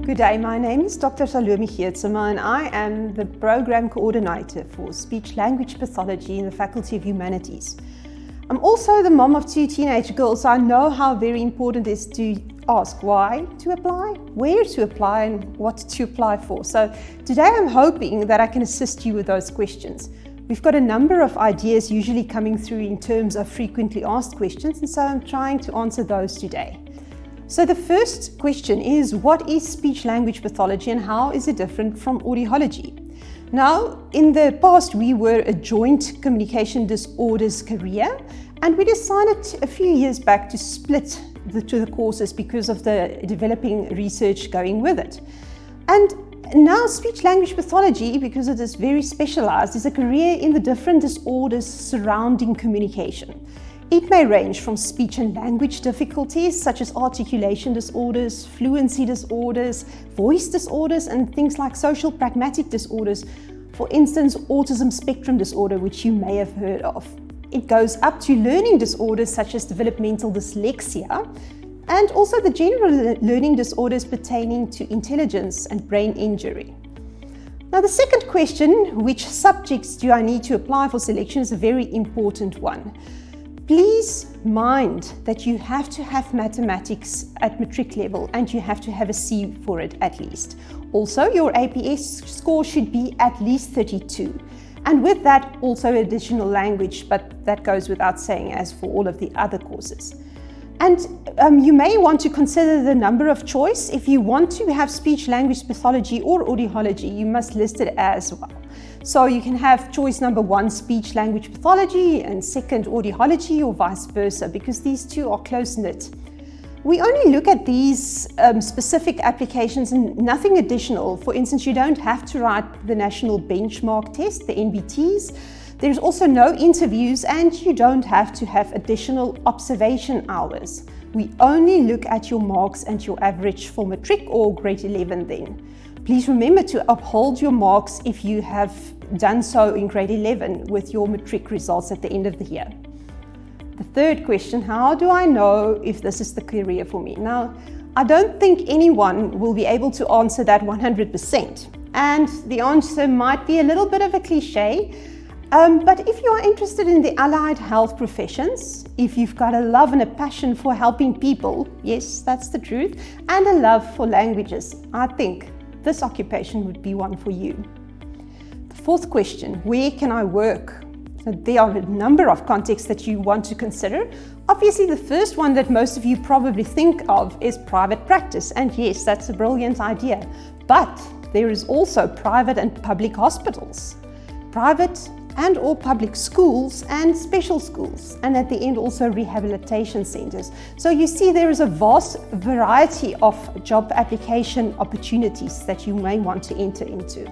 Good day, my name is Dr. Salome Geertsema and I am the Program Coordinator for Speech-Language Pathology in the Faculty of Humanities. I'm also the mom of two teenage girls, so I know how very important it is to ask why to apply, where to apply and what to apply for. So today I'm hoping that I can assist you with those questions. We've got a number of ideas usually coming through in terms of frequently asked questions, and so I'm trying to answer those today. So the first question is, what is speech-language pathology and how is it different from audiology? Now, in the past, we were a joint communication disorders career, and we decided a few years back to split the two courses because of the developing research going with it. And now speech-language pathology, because it is very specialized, is a career in the different disorders surrounding communication. It may range from speech and language difficulties such as articulation disorders, fluency disorders, voice disorders, and things like social pragmatic disorders, for instance, autism spectrum disorder, which you may have heard of. It goes up to learning disorders such as developmental dyslexia, and also the general learning disorders pertaining to intelligence and brain injury. Now, the second question, which subjects do I need to apply for selection, is a very important one. Please mind that you have to have mathematics at matric level and you have to have a C for it at least. Also, your APS score should be at least 32. And with that, also additional language, but that goes without saying as for all of the other courses. And you may want to consider the number of choice. If you want to have speech-language pathology or audiology, you must list it as well. So you can have choice number 1, speech-language pathology, and second, audiology, or vice versa, because these two are close-knit. We only look at these specific applications and nothing additional. For instance, you don't have to write the national benchmark test, the NBTs. There's also no interviews, and you don't have to have additional observation hours. We only look at your marks and your average for matric or grade 11 then. Please remember to uphold your marks if you have done so in grade 11 with your matric results at the end of the year. The third question, how do I know if this is the career for me? Now, I don't think anyone will be able to answer that 100%. And the answer might be a little bit of a cliche, but if you are interested in the allied health professions, if you've got a love and a passion for helping people, yes, that's the truth, and a love for languages, I think this occupation would be one for you. The fourth question, where can I work? So there are a number of contexts that you want to consider. Obviously, the first one that most of you probably think of is private practice. And yes, that's a brilliant idea. But there is also private and public hospitals, private and or public schools and special schools, and at the end also rehabilitation centers. So you see there is a vast variety of job application opportunities that you may want to enter into.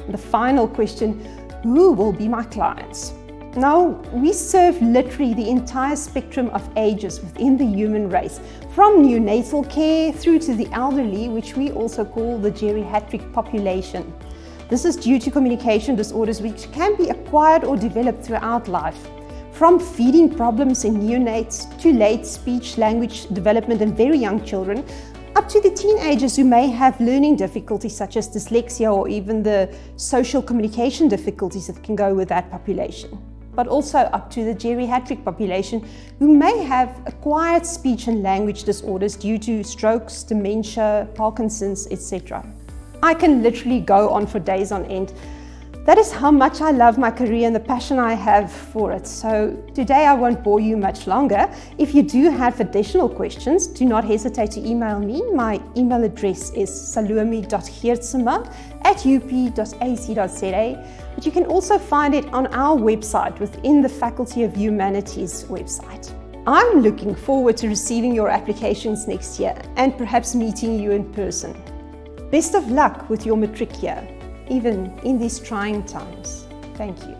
The final question, who will be my clients? Now, we serve literally the entire spectrum of ages within the human race, from neonatal care through to the elderly, which we also call the geriatric population. This is due to communication disorders which can be acquired or developed throughout life, from feeding problems in neonates to late speech-language development in very young children, up to the teenagers who may have learning difficulties such as dyslexia or even the social communication difficulties that can go with that population, but also up to the geriatric population who may have acquired speech and language disorders due to strokes, dementia, Parkinson's, etc. I can literally go on for days on end. That is how much I love my career and the passion I have for it. So today I won't bore you much longer. If you do have additional questions, do not hesitate to email me. My email address is salome.geertsema@up.ac.za, but you can also find it on our website within the Faculty of Humanities website. I'm looking forward to receiving your applications next year and perhaps meeting you in person. Best of luck with your matric year, even in these trying times. Thank you.